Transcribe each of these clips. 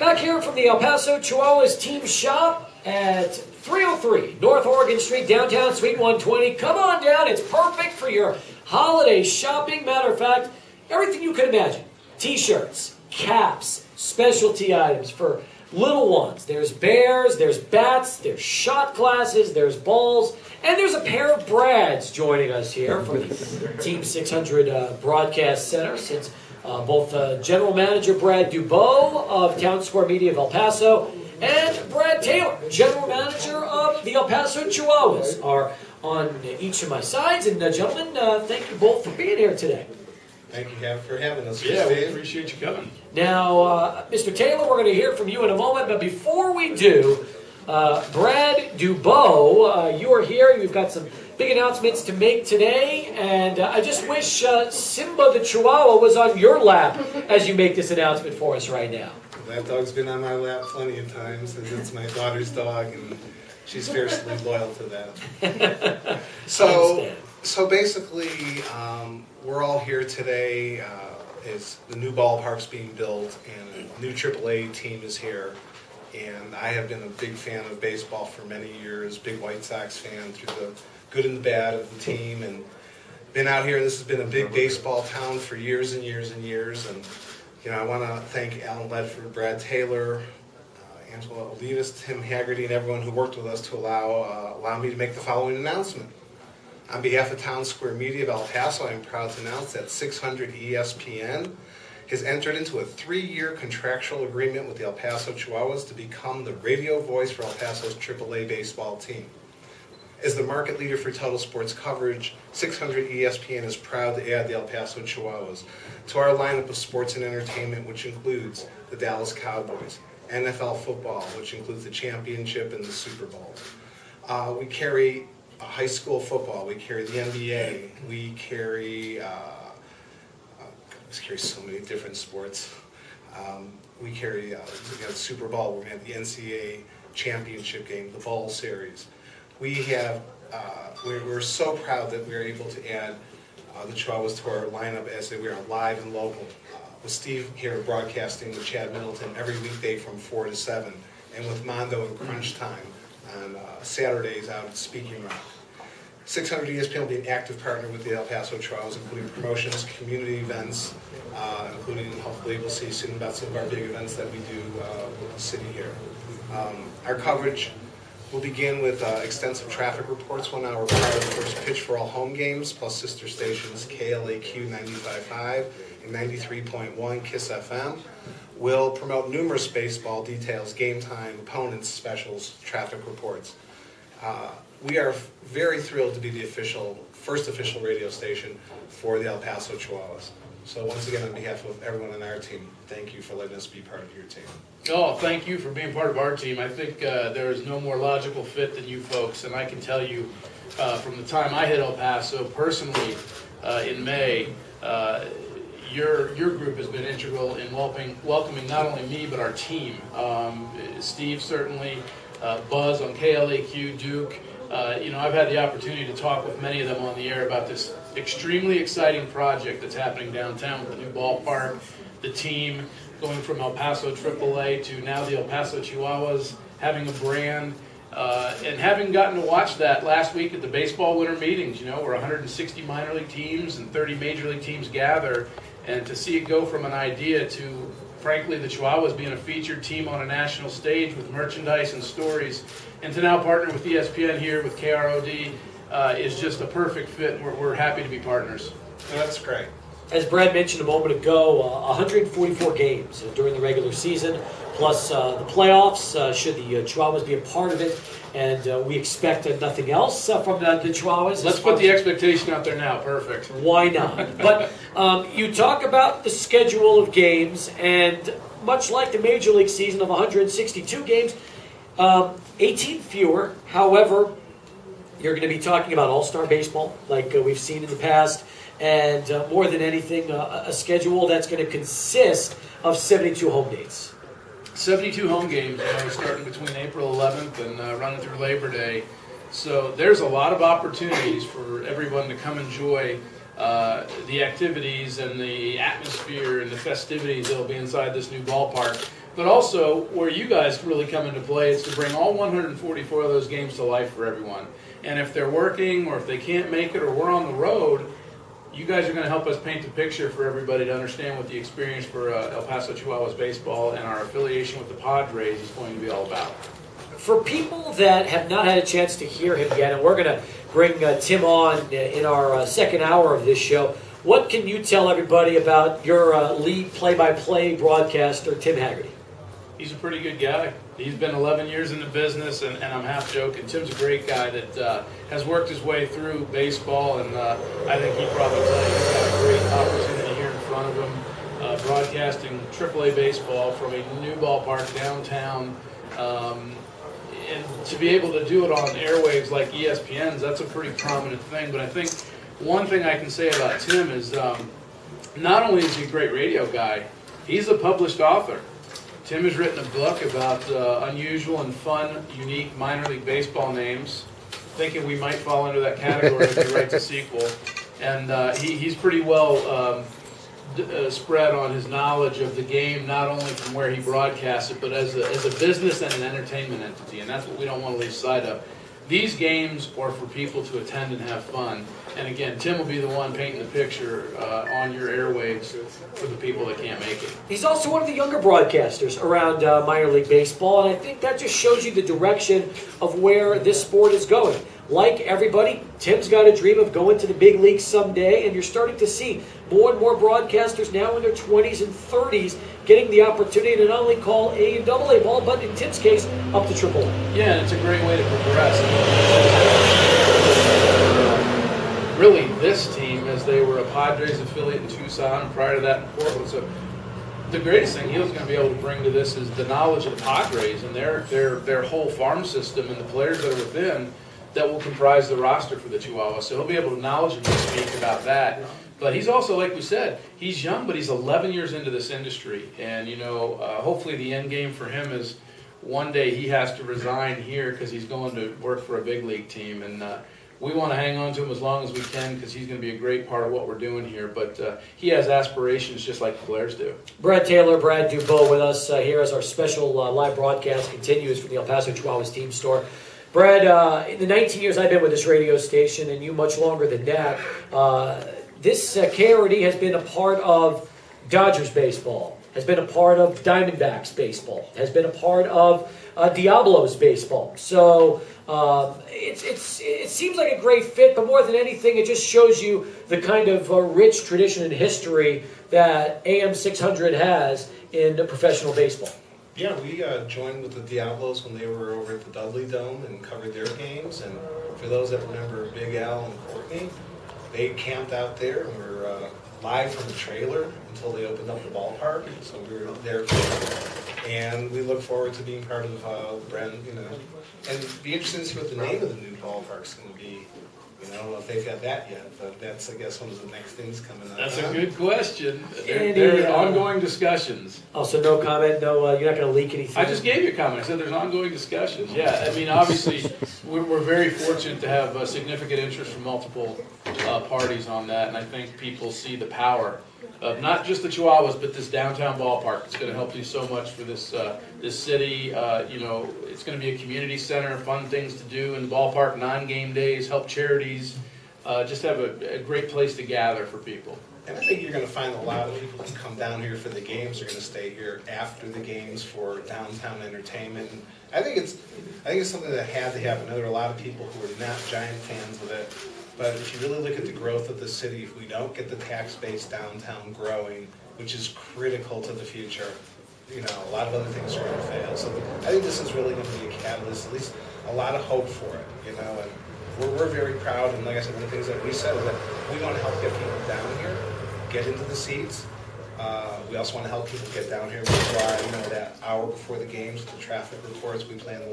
Back here from the El Paso Chihuahuas team shop at 303 North Oregon Street, downtown, Suite 120. Come on down. It's perfect for your holiday shopping. Matter of fact, everything you can imagine. T-shirts, caps, specialty items for little ones. There's bears, there's bats, there's shot glasses, there's balls, and there's a pair of Brads joining us here from the Team 600 Broadcast Center, since both General Manager Brad Dubow of Townsquare Media of El Paso and Brad Taylor, General Manager of the El Paso Chihuahuas, are on each of my sides. And gentlemen, thank you both for being here today. Thank you for having us. Yeah, we appreciate you coming. Now, Mr. Taylor, we're going to hear from you in a moment, but before we do, Brad Dubow, you are here. You've got some big announcements to make today, and I just wish Simba the Chihuahua was on your lap as you make this announcement for us right now. That dog's been on my lap plenty of times, and it's my daughter's dog, and she's fiercely loyal to that. So basically, we're all here today. Is the new ballpark's being built, and a new AAA team is here. And I have been a big fan of baseball for many years, big White Sox fan through the good and the bad of the team, and been out here. This has been a big baseball town for years and years and years. And I want to thank Alan Ledford, Brad Taylor, Angela Olivas, Tim Haggerty, and everyone who worked with us to allow me to make the following announcement. On behalf of Townsquare Media of El Paso, I am proud to announce that 600 ESPN has entered into a 3-year contractual agreement with the El Paso Chihuahuas to become the radio voice for El Paso's AAA baseball team. As the market leader for total sports coverage, 600 ESPN is proud to add the El Paso Chihuahuas to our lineup of sports and entertainment, which includes the Dallas Cowboys, NFL football, which includes the championship and the Super Bowl. We carry high school football, we carry the NBA, we carry so many different sports. We carry we got the Super Bowl, we're going to have the NCAA championship game, the Bowl Series. We have, we're so proud that we're able to add the Chihuahuas to our lineup as we are live and local. With Steve here broadcasting with Chad Middleton every weekday from 4 to 7, and with Mondo and Crunch Time on Saturdays out at Speaking Rock. 600 ESPN will be an active partner with the El Paso Chihuahuas, including promotions, community events, including, hopefully we'll see soon about some of our big events that we do with the city here. Our coverage will begin with extensive traffic reports 1 hour prior to the first pitch for all home games, plus sister stations KLAQ 95.5 and 93.1 KISS FM. We'll promote numerous baseball details, game time, opponents, specials, traffic reports. We are very thrilled to be the first official radio station for the El Paso Chihuahuas. So once again, on behalf of everyone on our team, thank you for letting us be part of your team. Oh, thank you for being part of our team. I think there is no more logical fit than you folks, and I can tell you from the time I hit El Paso personally in May, your group has been integral in welcoming not only me but our team. Steve certainly, Buzz on KLAQ, Duke. I've had the opportunity to talk with many of them on the air about this extremely exciting project that's happening downtown with the new ballpark, the team going from El Paso AAA to now the El Paso Chihuahuas, having a brand, and having gotten to watch that last week at the baseball winter meetings, where 160 minor league teams and 30 major league teams gather, and to see it go from an idea to, frankly, the Chihuahuas being a featured team on a national stage with merchandise and stories, and to now partner with ESPN here with KROD is just a perfect fit. We're happy to be partners. That's great. As Brad mentioned a moment ago, 144 games during the regular season, plus the playoffs, should the Chihuahuas be a part of it, and we expect nothing else from the Chihuahuas. Let's put the expectation out there now. Perfect. Why not? But you talk about the schedule of games, and much like the Major League season of 162 games, 18 fewer. However, you're going to be talking about all-star baseball like we've seen in the past, and more than anything, a schedule that's going to consist of 72 home dates. 72 home games, starting between April 11th and running through Labor Day. So there's a lot of opportunities for everyone to come enjoy the activities and the atmosphere and the festivities that will be inside this new ballpark. But also, where you guys really come into play is to bring all 144 of those games to life for everyone. And if they're working, or if they can't make it, or we're on the road, you guys are going to help us paint the picture for everybody to understand what the experience for El Paso Chihuahuas baseball and our affiliation with the Padres is going to be all about. For people that have not had a chance to hear him yet, and we're going to bring Tim on in our second hour of this show, what can you tell everybody about your lead play-by-play broadcaster, Tim Haggerty? He's a pretty good guy. He's been 11 years in the business, and I'm half joking. Tim's a great guy that has worked his way through baseball, and I think he'd probably tell you he's got a great opportunity here in front of him, broadcasting AAA baseball from a new ballpark downtown. And to be able to do it on airwaves like ESPN's, that's a pretty prominent thing. But I think one thing I can say about Tim is not only is he a great radio guy, he's a published author. Tim has written a book about unusual and fun, unique minor league baseball names, thinking we might fall into that category if he writes a sequel. And he's pretty well spread on his knowledge of the game, not only from where he broadcasts it, but as a business and an entertainment entity. And that's what we don't want to lose sight of. These games are for people to attend and have fun. And again, Tim will be the one painting the picture on your airwaves for the people that can't make it. He's also one of the younger broadcasters around minor league baseball, and I think that just shows you the direction of where this sport is going. Like everybody, Tim's got a dream of going to the big leagues someday, and you're starting to see more and more broadcasters now in their 20s and 30s getting the opportunity to not only call A and AA ball, but in Tim's case, up to AAA. Yeah, and it's a great way to progress. Really, this team, as they were a Padres affiliate in Tucson, and prior to that in Portland. So the greatest thing he was going to be able to bring to this is the knowledge of the Padres and their whole farm system and the players that are within that will comprise the roster for the Chihuahuas. So he'll be able to knowledge and speak about that. But he's also, like we said, he's young, but he's 11 years into this industry. And, hopefully the end game for him is one day he has to resign here because he's going to work for a big league team. And we want to hang on to him as long as we can because he's going to be a great part of what we're doing here. But he has aspirations just like the players do. Brad Taylor, Brad Dubow with us here as our special live broadcast continues from the El Paso Chihuahuas team store. Brad, in the 19 years I've been with this radio station, and you much longer than that, this KRD has been a part of Dodgers baseball, has been a part of Diamondbacks baseball, has been a part of Diablos baseball. So it seems like a great fit, but more than anything, it just shows you the kind of rich tradition and history that AM 600 has in professional baseball. Yeah, we joined with the Diablos when they were over at the Dudley Dome and covered their games. And for those that remember Big Al and Courtney, they camped out there and were live from the trailer until they opened up the ballpark. So we were there for and we look forward to being part of the brand, and it'd be interesting to see what the name of the new ballpark's going to be. I don't know if they've got that yet, but that's, I guess, one of the next things coming up. That's a good question. There are ongoing discussions. Also, no comment, you're not going to leak anything. I just gave you a comment. I said there's ongoing discussions. Yeah, I mean, obviously, we're very fortunate to have significant interest from multiple parties on that, and I think people see the power of not just the Chihuahuas, but this downtown ballpark. It's going to help do so much for this city. It's going to be a community center, fun things to do in the ballpark, non-game days, help charities, just have a great place to gather for people. And I think you're going to find a lot of people who come down here for the games are going to stay here after the games for downtown entertainment. And I think it's something that had to happen. There are a lot of people who are not giant fans of it. But if you really look at the growth of the city, if we don't get the tax base downtown growing, which is critical to the future, a lot of other things are going to fail. So I think this is really going to be a catalyst, at least a lot of hope for it, and we're very proud. And like I said, one of the things that we said is that we want to help get people down here, get into the seats. We also want to help people get down here, which is why, that hour before the games, the traffic reports, we plan to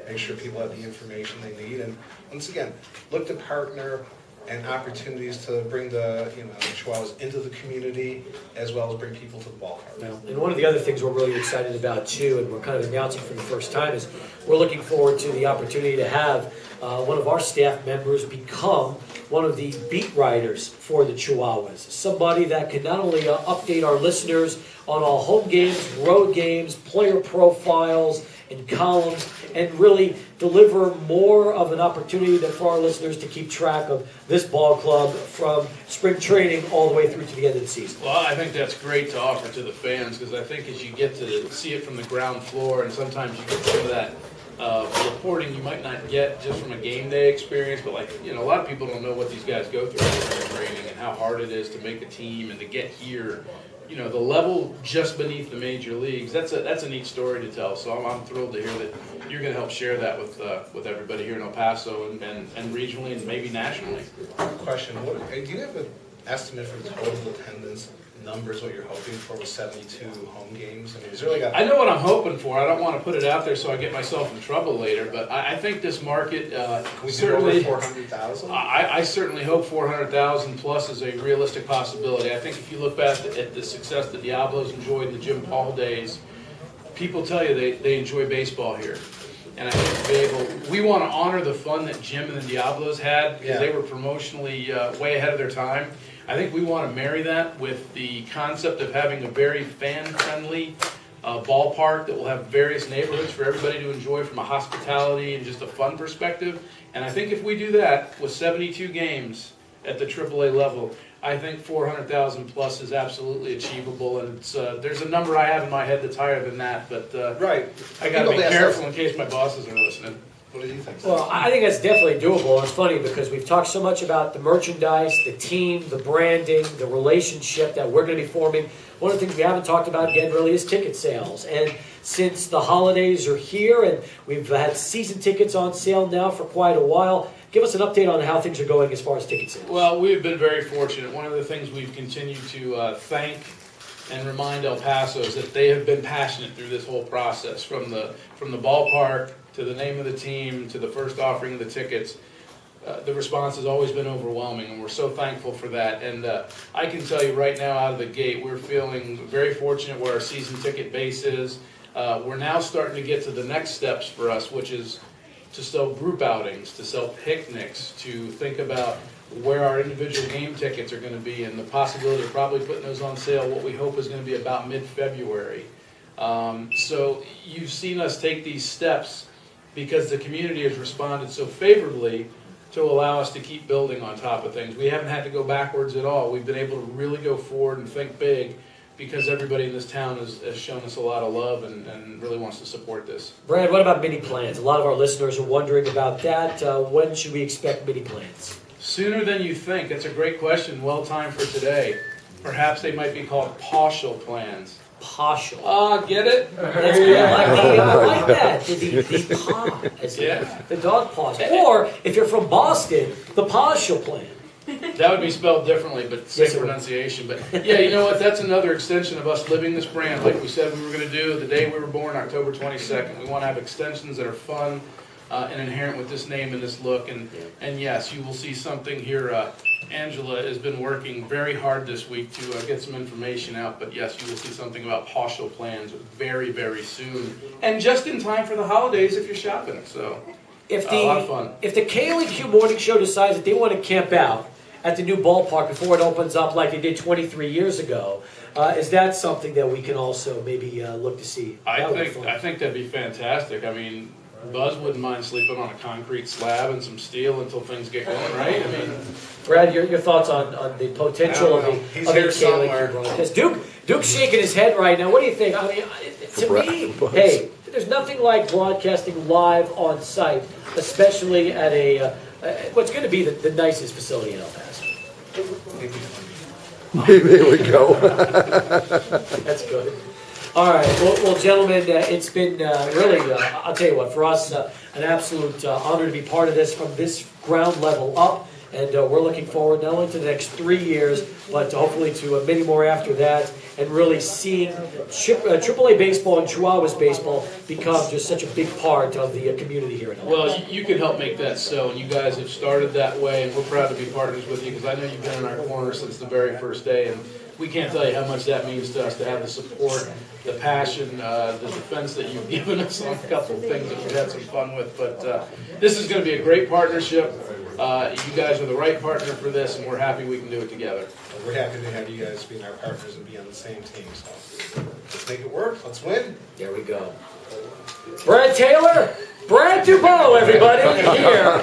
make sure people have the information they need. And once again, look to partner and opportunities to bring the Chihuahuas into the community, as well as bring people to the ballpark. Well, and one of the other things we're really excited about too, and we're kind of announcing for the first time, is we're looking forward to the opportunity to have one of our staff members become one of the beat writers for the Chihuahuas. Somebody that can not only update our listeners on all home games, road games, player profiles, and columns, and really deliver more of an opportunity for our listeners to keep track of this ball club from spring training all the way through to the end of the season. Well, I think that's great to offer to the fans, because I think as you get to see it from the ground floor, and sometimes you get some of that reporting you might not get just from a game day experience, but a lot of people don't know what these guys go through in spring training and how hard it is to make a team and to get here. The level just beneath the major leagues, that's a neat story to tell. So I'm thrilled to hear that you're going to help share that with everybody here in El Paso and regionally and maybe nationally. Question, do you have an estimate for total attendance numbers, what you're hoping for with 72 home games? I mean, is there I know what I'm hoping for. I don't want to put it out there so I get myself in trouble later, but I think this market certainly... 400,000? I certainly hope 400,000 plus is a realistic possibility. I think if you look back at the success that Diablos enjoyed in the Jim Paul days, people tell you they enjoy baseball here. And I think to be able, we want to honor the fun that Jim and the Diablos had, because they were promotionally way ahead of their time. I think we want to marry that with the concept of having a very fan-friendly ballpark that will have various neighborhoods for everybody to enjoy from a hospitality and just a fun perspective. And I think if we do that with 72 games at the AAA level, I think 400,000 plus is absolutely achievable. And it's, there's a number I have in my head that's higher than that, but I got to be careful in case my bosses are listening. What do you think? Well, I think that's definitely doable. It's funny because we've talked so much about the merchandise, the team, the branding, the relationship that we're going to be forming. One of the things we haven't talked about yet really is ticket sales. And since the holidays are here and we've had season tickets on sale now for quite a while, give us an update on how things are going as far as ticket sales. Well, we've been very fortunate. One of the things we've continued to thank and remind El Paso is that they have been passionate through this whole process, from the ballpark to the name of the team, to the first offering of the tickets. The response has always been overwhelming, and we're so thankful for that. And I can tell you right now out of the gate, we're feeling very fortunate where our season ticket base is. We're now starting to get to the next steps for us, which is to sell group outings, to sell picnics, to think about where our individual game tickets are going to be, and the possibility of probably putting those on sale, what we hope is going to be about mid-February. So you've seen us take these steps because the community has responded so favorably to allow us to keep building on top of things. We haven't had to go backwards at all. We've been able to really go forward and think big because everybody in this town has shown us a lot of love and really wants to support this. Brad, what about mini plans? A lot of our listeners are wondering about that. When should we expect mini plans? Sooner than you think. That's a great question. Well timed for today. Perhaps they might be called partial plans. Partial. Get it? That's good. I like that. The paw. The dog paws. Or, if you're from Boston, the partial plan. That would be spelled differently, but same pronunciation. But yeah, you know what? That's another extension of us living this brand like we said we were going to do the day we were born, October 22nd. We want to have extensions that are fun and inherent with this name and this look. And yes, you will see something here. Angela has been working very hard this week to get some information out. But yes, you will see something about partial plans very, very soon. And just in time for the holidays if you're shopping. So a lot of fun. If the KLEQ Morning Show decides that they want to camp out at the new ballpark before it opens up like they did 23 years ago, is that something that we can also maybe look to see? I think that'd be fantastic. I mean, Buzz wouldn't mind sleeping on a concrete slab and some steel until things get going, right? I mean, Brad, your thoughts on the potential of the KLEQ broadcast? Duke's shaking his head right now. What do you think? I mean, to me, hey, there's nothing like broadcasting live on site, especially at what's going to be the nicest facility in El Paso. There we go. That's good. All right, well, gentlemen, it's been really, I'll tell you what, for us, an absolute honor to be part of this from this ground level up. And we're looking forward not only to the next 3 years, but hopefully to many more after that, and really seeing AAA baseball and Chihuahuas baseball become just such a big part of the community here in El Paso. Well, you can help make that so, and you guys have started that way, and we're proud to be partners with you, because I know you've been in our corner since the very first day, and we can't tell you how much that means to us to have the support, the passion, the defense that you've given us on a couple of things that we've had some fun with. But this is going to be a great partnership. You guys are the right partner for this, and we're happy we can do it together. We're happy to have you guys being our partners and be on the same team. So let's make it work. Let's win. There we go. Brad Taylor, Brad Dubow, everybody, here.